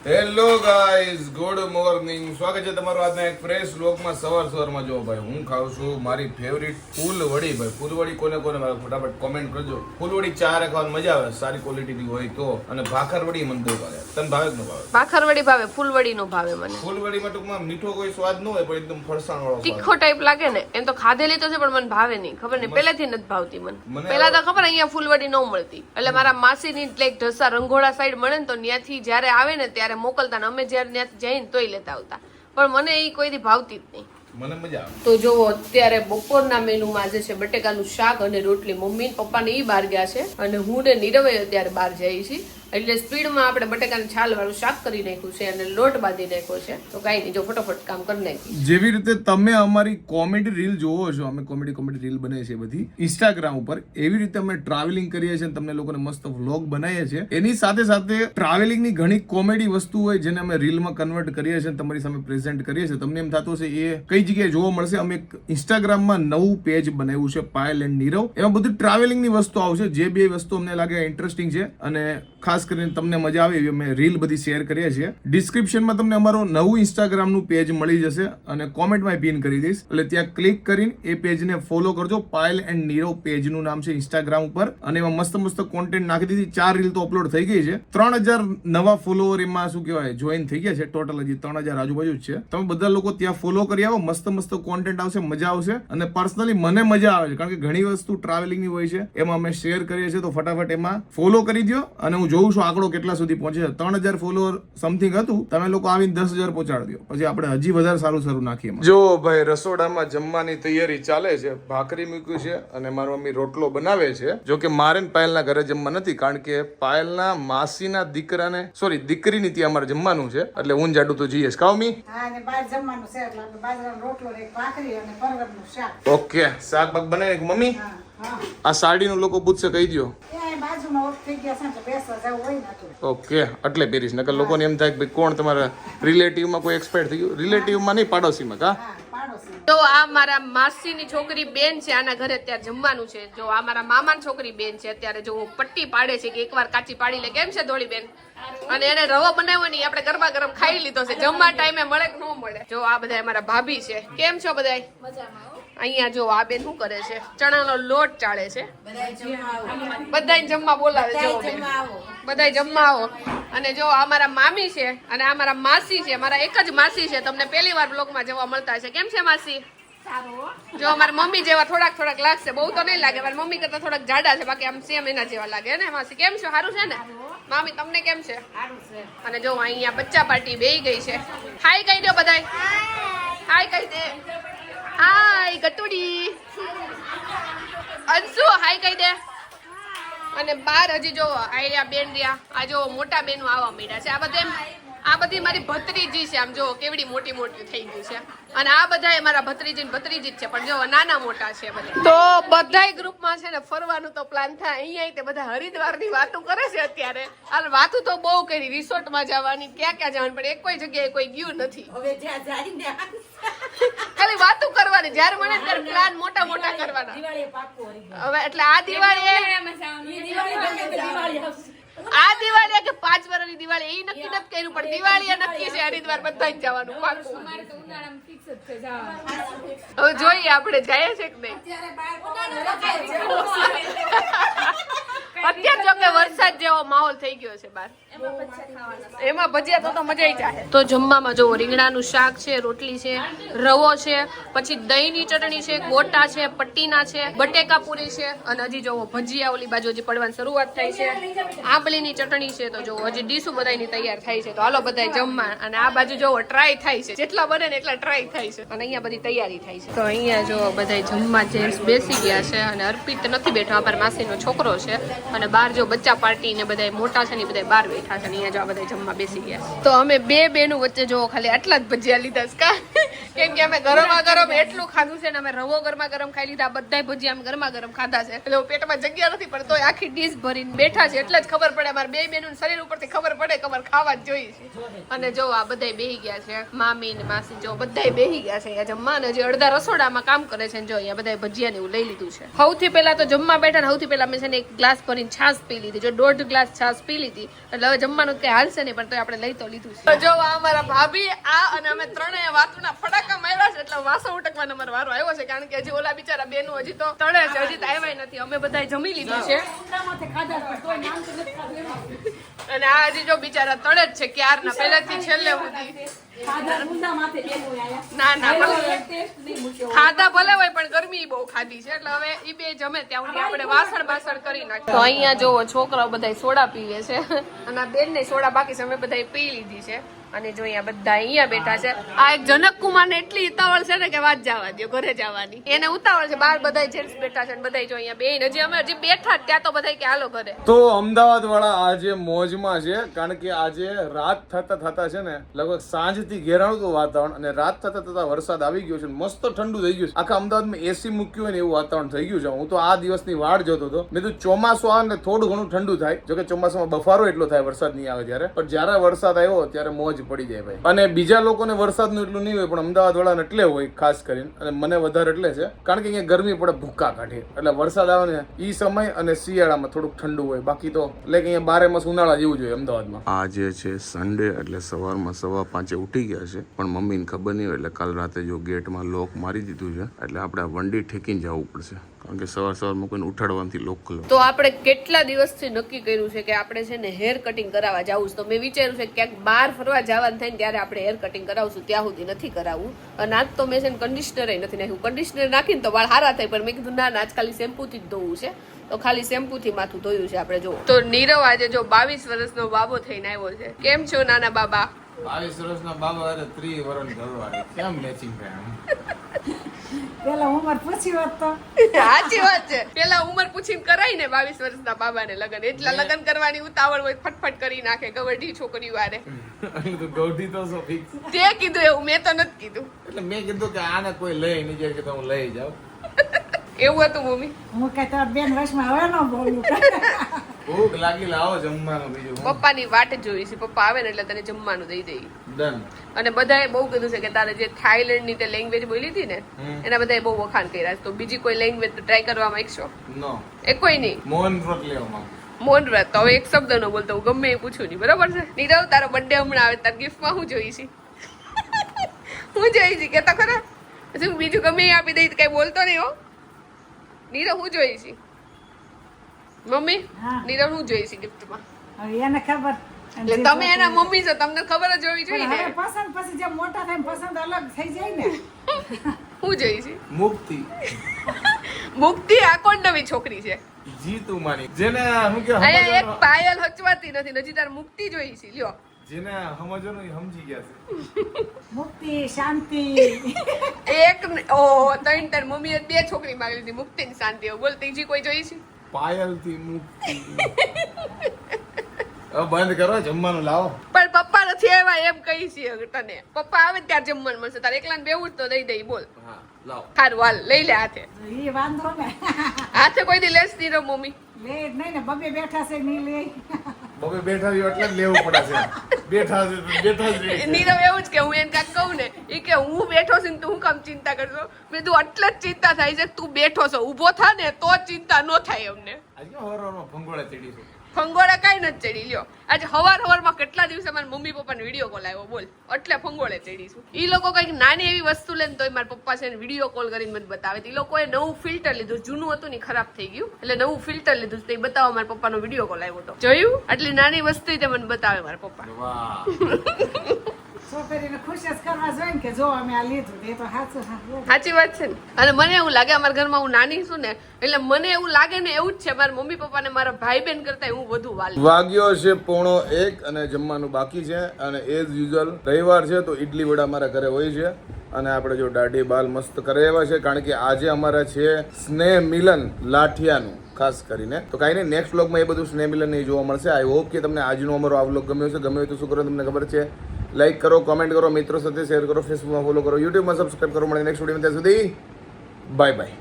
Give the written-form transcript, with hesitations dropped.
Hello guys, good morning. સ્વાગત છે તમારું આજના એક ફ્રેશ વ્લોગમાં. સવારમાં જો ભાઈ હું ખાઉં છું મારી ફેવરિટ ફૂલવડી. ભાઈ ફૂલવડી કોને કોને મારે ફટાફટ કોમેન્ટ કરજો. ફૂલવડી ચા ખાવાની મજા આવે, સારી ક્વોલિટીની હોય તો. અને ભાખરવડી મને બહુ ભાવે. તને ભાવે કે ન ભાવે? ભાખરવડી ભાવે, ફૂલવડી નો ભાવે મને. ફૂલવડીમાં ટૂંકમાં મીઠો કોઈ સ્વાદ ન હોય, પણ એકદમ ફરસાણ વાળો તીખો ટાઈપ લાગે ને. એમ તો ખાધેલી તો છે પણ મને ભાવે નહીં. ખબર નહીં, પહેલેથી નથી ભાવતી મને. પહેલા તો ખબર અહીંયા ફૂલવડી ન મળતી, એટલે મારા માસીની લાઈક ઢસા રંઘોળા સાઈડ મળે ને તો ત્યાંથી જયારે આવે ને ત્યારે મોકલતા ને અમે જયારે ત્યાંથી જઈને તોય લેતા આવતા, પણ મને એ કોઈથી ભાવતી જ નહીં. મને મજા આવે. તો જો અત્યારે બપોરના મેનુમાં આજે છે બટેકાનું શાક અને રોટલી. મમ્મી ને પપ્પા ને ઈ બહાર ગયા છે અને હું ને નીરવે અત્યારે બહાર જઈએ છીએ. એટલે સ્પીડમાં આપણે બટેકાનું છાલ વાળું શાક કરી નાખ્યું છે અને લોટ બાંધી નાખ્યો છે. તો કઈ નહીં, જો ફટોફટ કામ કરી નાખી. જેવી રીતે તમે અમારી કોમેડી રીલ જોવો છો, અમે કોમેડી રીલ બનાવીએ છીએ બધી ઇન્સ્ટાગ્રામ ઉપર, એવી રીતે અમે ટ્રાવેલિંગ કરીએ છીએ અને તમને લોકોને મસ્ત વ્લોગ બનાવીએ છીએ. એની સાથે સાથે ટ્રાવેલિંગની ઘણી કોમેડી વસ્તુ હોય જેને અમે રીલમાં કન્વર્ટ કરીએ છીએ, તમારી સામે પ્રેઝન્ટ કરીએ છીએ. તમને એમ થતું હશે એ કઈ જગ્યાએ જોવા મળશે. અમે ઇન્સ્ટાગ્રામમાં નવું પેજ બનાવ્યું છે, પાયલ એન્ડ નીરવ. એમાં બધું ટ્રાવેલિંગની વસ્તુ આવશે. જે બે વસ્તુ અમને લાગે ઇન્ટરેસ્ટિંગ છે અને ખાસ કરીને તમને મજા આવે એવી અમે રીલ બધી શેર કરીએ છીએ. ડિસ્ક્રિપ્શનમાં તમને અમારું નવું ઇન્સ્ટાગ્રામનું પેજ મળી જશે અને કોમેન્ટમાં પિન કરી દઈશ, એટલે ત્યાં ક્લિક કરીને એ પેજને ફોલો કરજો. પાયલ એન્ડ નીરવ પેજનું નામ છે ઇન્સ્ટાગ્રામ ઉપર, અને એમાં મસ્ત કોન્ટેન્ટ નાખી દીધી. 4 રીલ તો અપલોડ થઈ ગઈ છે. 3000 નવા ફોલોવર એમાં શું કહેવાય જોઈન થઈ ગયા છે. ટોટલ હજી 3000 આજુબાજુ જ છે. તમે બધા લોકો ત્યાં ફોલો કરી આવો. મસ્ત કોન્ટેન્ટ આવશે, મજા આવશે. અને પર્સનલી મને મજા આવે છે, કારણ કે ઘણી વસ્તુ ટ્રાવેલિંગની હોય છે, એમાં અમે શેર કરીએ છીએ. તો ફટાફટ એમાં ફોલો કરી દો. અને હું જોઉં છું આંકડો કેટલા સુધી પહોંચે છે. 3000 ફોલોવર સમથિંગ હતું, તમે લોકો આવીને 10000 પહોંચાડી દો, પછી આપણે હજી વધારે સારું નાખીએ. જો ભાઈ રસોડામાં જમવાની તૈયારી ચાલે છે. ભાખરી મૂક્યું છે અને મારી મમ્મી રોટલો બનાવે છે. જો કે મારે ને પાયલના ઘરે જમવા નથી, કારણ કે પાયલના માસીના દીકરીની ત્યાં અમારે જમવાનું છે, એટલે હું જાડું તો જઈએ. કાવમી ઓકે, શાક બાક બનાવી મમ્મી. આ સાડીનું લોકો પૂછશે, કહી દો. ઓકે, એટલે પહેરીશ. નકર લોકોને એમ થાય કે ભાઈ કોણ તમારા રિલેટિવમાં કોઈ એક્સપાયર થઈ ગયું. રિલેટિવમાં નહીં, પાડોશીમાં. કા તો આ મારા માસીની છોકરી બેન છે, આના ઘરે અત્યારે જમવાનું છે. જો આ મારા મામાની છોકરી બેન છે, અત્યારે જો પટ્ટી પાડે છે કે એકવાર કાચી પાડી લે. કેમ છે ધોળી બેન? અને એને રવો બનાવ્યો નહીં, આપણે ગરમા ગરમ ખાઈ લીધો છે. જમવા ટાઈમે મળે કે ન મળે. જો આ બધા અમારા ભાભી છે. કેમ છો બધા? અહીંયા જો આ બેન શું કરે છે, ચણાનો લોટ ચાળે છે. બધાય જમવા બોલાવે. જો બધાય જમવા આવો. અને જો આ મારા મામી છે અને આ મારા માસી છે. મારા એક જ માસી છે, તમને પહેલી વાર બ્લોગમાં જોવા મળતા છે. કેમ છે માસી? જો અમારી મમ્મી જેવા થોડાક લાગશે, બહુ તો નહીં લાગે. મારી મમ્મી કરતા થોડાક જાડા છે, બાકી આમ સેમ એના જેવા લાગે ને. માસી કેમ છો? સારું છે ને? મામી તમને કેમ છે? અને જો અહીંયા બચ્ચા પાર્ટી બેહી ગઈ છે. હાય કહી દો બધાય. હાય કહી દે. હાય ગટુડી. અંશુ હાય કહી દે. અને બાર હજી જો આયા બેન રહ્યા. આ જો મોટા બેનો આવવા માંડ્યા છે. આ બધી મારી ભત્રીજી છે. આમ જો કેવડી મોટી થઈ ગઈ છે. અને આ બધા મારા ભત્રીજી જ છે, પણ જો નાના મોટા છે બધા. તો બધાય ગ્રુપમાં છે ને ફરવાનું તો પ્લાન થાય. અહીંયા તે બધા હરિદ્વારની વાતો કરે છે અત્યારે. અને વાતો તો બહુ કરી, રિસોર્ટમાં જવાની, ક્યાં જવાનું, પણ એક કોઈ જગ્યાએ કોઈ ગયું નથી. ખાલી વાતો કરવાની, જ્યારે મળે ત્યારે પ્લાન મોટા કરવાના. હવે એટલે આ દિવાળી કે 5 વર્ષની દિવાળી એ નક્કી નથી કર્યું, પણ દિવાળી નક્કી છે હરિદ્વાર બધા જ જવાનું પાકું. હવે જોઈએ આપણે જઈએ છે કે નહીં. અત્યારે જો કે વરસાદ જેવો માહોલ થઈ ગયો છે બહાર, એમાં ભજીયા તો મજા આવી જાય. તો જમવામાં જો રીંગણાનું શાક છે, રોટલી છે, રવો છે, પછી દહીંની ચટણી છે, ગોટા છે, પટ્ટીના છે, બટેકા પૂરી છે, અને હજી જો ભજીયા ઓલી બાજુ હજી પડવાની શરૂઆત થઈ છે. આંબલીની ચટણી છે. તો જો હજી ડીશું બધાની તૈયાર થાય છે. તો હાલો બધા જમવા. અને આ બાજુ જો ટ્રાય થાય છે, જેટલા બને ને એટલા ટ્રાય થાય છે. અને અહીંયા બધી તૈયારી થાય છે. તો અહીંયા જો બધા જમવા જેન્ટ્સ બેસી ગયા છે અને અર્પિત નથી બેઠો, અમારા માસીનો છોકરો છે. અને બહાર જો બચ્ચા પાર્ટી ને બધા મોટા છે ને બધા બહાર બેઠા છે. અહીંયા જો આ બધા જમવા બેસી ગયા. તો અમે બે બેનું વચ્ચે જો ખાલી આટલા જ ભજીયા લીધા છે. કેમ કે અમે ગરમા ગરમ એટલું ખાધું છે ને, અમે રવો ગરમા ગરમ ખાઈ લીધા. બધા ભજીયા અમે ગરમા ગરમ ખાધા છે, એટલે પેટમાં જગ્યા નથી, પણ તોય આખી ડીશ ભરીને બેઠા છે. એટલે જ ખબર પડે, અમારા બે બેનું શરીર ઉપરથી ખબર પડે કે અમારે ખાવા જ જોઈએ છે. અને જો આ બધાય બેહી ગયા છે, મામી ને માસી જો બધાય બેહી ગયા છે અહીંયા જમવા, અને જે અડધા રસોડામાં કામ કરે છે. જો અહીંયા બધાય ભજીયા ને એવું લઈ લીધું છે. સૌથી પહેલા તો જમવા બેઠા ને સૌથી પહેલા મેં છે ને એક ગ્લાસ ભરીને છાશ પી લીધી. જો 1.5 ગ્લાસ છાશ પી લીધી એટલે હવે જમવાનું કઈ હાલશે નહીં, પણ તો આપણે લઈ તો લીધું છે. જો આ અમારા ભાભી આ અને અમે ત્રણેય વાતના ફટાકા માર્યા છે એટલે વાસો ઉટકવાનો અમારો વારો આવ્યો છે, કારણ કે હજી ઓલા બિચારા બેનો હજી તો તળે છે, હજી તો આવ્યા નથી. અમે બધાય જમી લીધું છે અને આ હજી જો બિચારા તળે જ છે ક્યારના, પહેલેથી છેલ્લે સુધી. ના ના ખાધા ભલે હોય પણ ગરમી બહુ ખાધી છે એટલે હવે ઈ બે જમે ત્યાં સુધી આપણે વાસણ બાસણ કરી નાખીએ. તો અહીંયા જો છોકરાઓ બધા સોડા પીવે છે અને આ બેન ને સોડા બાકી છે, અમે બધા પી લીધી છે. અને જો અહીંયા બધા અહીંયા બેઠા છે. આ એક જનક કુમાર ને એટલી ઉતાવળ છે ને કે વાત જવા દો, ઘરે જવાની એને ઉતાવળ છે. બહાર બધા જેન્ટ્સ બેઠા છે, બધા જો અહીંયા બેન હજી અમે હજી બેઠા ત્યાં તો બધા કે હાલો ઘરે. તો અમદાવાદ વાળા આજે મોજમાં છે, કારણ કે આજે રાત થતા છે ને લગભગ સાંજથી ઘેરાણું હતું વાતાવરણ, અને રાત થતા વરસાદ આવી ગયો છે, મસ્ત ઠંડુ થઈ ગયું છે. આખા અમદાવાદમાં એસી મૂક્યું હોય ને એવું વાતાવરણ થઈ ગયું છે. હું તો આ દિવસની વાડ જોતો હતો. મેં તો ચોમાસું આવે ને થોડું ઘણું ઠંડુ થાય, જોકે ચોમાસામાં બફારો એટલો થાય વરસાદ નહીં આવે ત્યારે, પણ જયારે વરસાદ આવ્યો ત્યારે મોજ પડી જાય ભાઈ. અને બીજા લોકોને વરસાદનું એટલું નહીં હોય, પણ અમદાવાદ વાળાને એટલે હોય ખાસ કરીને, અને મને વધારે એટલે છે કારણ કે અહીંયા ગરમી પડે ભૂક્કા કાઢે, એટલે વરસાદ આવે ને ઈ સમય અને શિયાળામાં થોડુંક ઠંડુ હોય. બાકી તો એટલે કે અહીંયા 12 માસ ઉનાળા જેવું જોઈએ અમદાવાદમાં. આજે છે સન્ડે એટલે સવારમાં 5:15 ઉઠી ગયા છે, પણ મમ્મીને ખબર નહીં હોય એટલે કાલ રાતે જો ગેટમાં લોક મારી દીધું છે, એટલે આપણે વંડી ઠેકીને જવું પડશે, કારણ કે સવારમાં કોઈને ઉઠાડવાથી લોક ખોલો. તો આપણે કેટલા દિવસથી નક્કી કર્યું છે કે આપણે છે ને હેર કટિંગ કરાવવા જવું છે. તો મેં વિચાર્યું છે ક્યાંક બહાર ફરવા જવાનું થાય ને ત્યારે આપણે હેર કટિંગ કરાવશું, ત્યાં સુધી નથી કરાવવું. અને આજ તો મેં છે ને કન્ડિશનર નથી નાખ્યું. કન્ડિશનર નાખીને તો વાળ હારા થાય, પણ મેં કીધું ના આજ ખાલી શેમ્પૂથી જ ધોવું છે, તો ખાલી શેમ્પૂથી માથું ધોયું છે આપણે. જો તો નીરવ આજે જો 22 વર્ષનો બાબો થઈને આવ્યો છે. કેમ છો નાના બાબા? 22 વર્ષના બાબા અરે 30 વર્ષની ઘરવાળી, કેમ મેચિંગ થાય? પેલા ઉંમર પૂછી હોત તો સાચી વાત છે, પેલા ઉંમર પૂછીને કરાય ને 22 વર્ષના બાબાને લગન. એટલા લગન કરવાની ઉતાવળ હોય, ફટફટ કરી નાખે ગવડી છોકરી વારે. તો ગૌઢી તો સો ફિક્સ. તે કીધું એવું, મેં તો નથી કીધું. એટલે મેં કીધું કે આને કોઈ લઈ નહીં જાય કે હું લઈ જાઉં. એવું હતું મમ્મી? હું કઈ તાર બેન વર્ષમાં હવે ન બોલું. ભૂખ લાગી લાવો જમવાનું બીજું હું. પપ્પાની વાટ જોઈ છે, પપ્પા આવે ને એટલે તને જમવાનું દઈ દઈ. ડન. અને બધાએ બહુ કીધું છે કે તારે જે થાઈલેન્ડ ની તે લેંગ્વેજ બોલી હતી ને એના બધાએ બહુ વખાણ કર્યા છે. તો બીજી કોઈ લેંગ્વેજ ટ્રાય કરવા માંગશો? નો. એ કોઈ નહીં. મોહન વ્રત લેવામાં. મૌન વ્રત. તો હવે એક શબ્દ નો બોલતો, હું ગમે એ પૂછું નહીં, બરોબર છે? નીરવ તારો બર્થડે હમણાં આવે, તાર ગિફ્ટમાં હું જોઈ છે? હું જોઈ છે કે તો ખરા? પછી બીજું ગમે એ આપી દઈ, કઈ બોલતો નહીં હો. નીરવ હું જોઈ છે? મમ્મી નીરવ હું જોઈ છે ગિફ્ટમાં? હવે એને ખબર. એટલે તમે એના મમ્મી છો, તમને ખબર જ હોવી જોઈએ હવે ને. પસંદ પછી જેમ મોટા થાય એમ પસંદ અલગ થઈ જાય ને. હું જોઈ છે? મુક્તિ. મુક્તિ આ કોણ નવી છોકરી છે? જીતું માની. જેને હું કે અહીંયા એક પાયલ હચવાતી નથી, નજી તાર મુક્તિ જોઈ છે. લ્યો જેને સમજવાનું એ સમજી ગયા છે. મુક્તિ શાંતિ એક ઓ ત્રણ તાર મમ્મીએ 2 છોકરી માંગી લીધી, મુક્તિ ને શાંતિ. બોલ ત્રીજી કોઈ જોઈ છે? પાયલ થી મુક્તિ. હવે બંધ કરો, જમવાનું લાવો. પણ પપ્પા નથી આવ્યા એમ કહી છે તને. પપ્પા આવે ને ત્યારે જમવાનું મળશે. તારે એકલાને બેવું જ તો દઈ દઈ. બોલ હા લાવો. હારું હાલ લઈ લે હાથે. એ વાંધો ને. હાથે કોઈ દી લેસ નહીં રહો મમ્મી. લે જ નહીં ને, બબે બેઠા છે નહીં લે. બબે બેઠા રહ્યો એટલે જ લેવું પડે છે. બેઠા છે તો બેઠા જ રહે છે. નીરવ એવું જ કે હું એને કાંઈક કહું ને એ કે હું બેઠો છું ને તું હું કામ ચિંતા કરશો? મેં તું એટલે જ ચિંતા થાય છે તું બેઠો છો, ઊભો થા ને તો જ ચિંતા ન થાય અમને. આજે હવારમાં ભંગોળે ચડી છે. ફંગોળે કાંઈ નથી ચડી. લ્યો આજે હવારમાં કેટલા દિવસે મારા મમ્મી પપ્પાને વિડીયો કોલ આવ્યો, બોલ એટલે ફંગોળે ચડીશું. ઈ લોકો કંઈક નાની એવી વસ્તુ લે ને તોય મારા પપ્પા છે ને વિડીયો કોલ કરીને મને બતાવે. ઈ લોકોએ નવું ફિલ્ટર લીધું, જૂનું હતું ને ખરાબ થઈ ગયું એટલે નવું ફિલ્ટર લીધું, તો એ બતાવવા મારા પપ્પાનો વિડીયો કોલ આવ્યો હતો. જોયું? આટલી નાની વસ્તુ તે મને બતાવે મારા પપ્પા. વાહ. છોકરીને ખુશ જ કરવા જોઈએ ને કે જો અમે આ લીધું. એ તો સાચું. સાચી વાત છે ને. અને મને એવું લાગે અમારા ઘરમાં હું નાની છું ને એટલે મને એવું લાગે ને એવું જ છે મારા મમ્મી પપ્પા ને મારા ભાઈ બહેન કરતા હું વધુ વાલી. વાગ્યો છે 1:30 અને જમવાનું બાકી છે, અને એઝ યુઝ્યુઅલ રવિવાર છે તો ઇડલી વડા અમારા ઘરે હોય છે, અને આપણે જો દાઢી બાલ મસ્ત કરે એવા છે, કારણ કે આજે અમારા છે સ્નેહ મિલન લાઠિયાનું ખાસ કરીને. તો કાંઈ નહીં, નેક્સ્ટ વ્લોગમાં એ બધું સ્નેહ મિલન નહીં જોવા મળશે. આઈ હોપ કે તમને આજનો અમારો આ વ્લોગ ગમ્યો છે. ગમ્યો હોય તો શું કરો તમને ખબર છે, લાઈક કરો, કોમેન્ટ કરો, મિત્રો સાથે શેર કરો, ફેસબુકમાં ફોલો કરો, યુટ્યુબમાં સબસ્ક્રાઈબ કરો. મળે નેક્સ્ટ વિડીયોમાં. ત્યાં સુધી બાય બાય.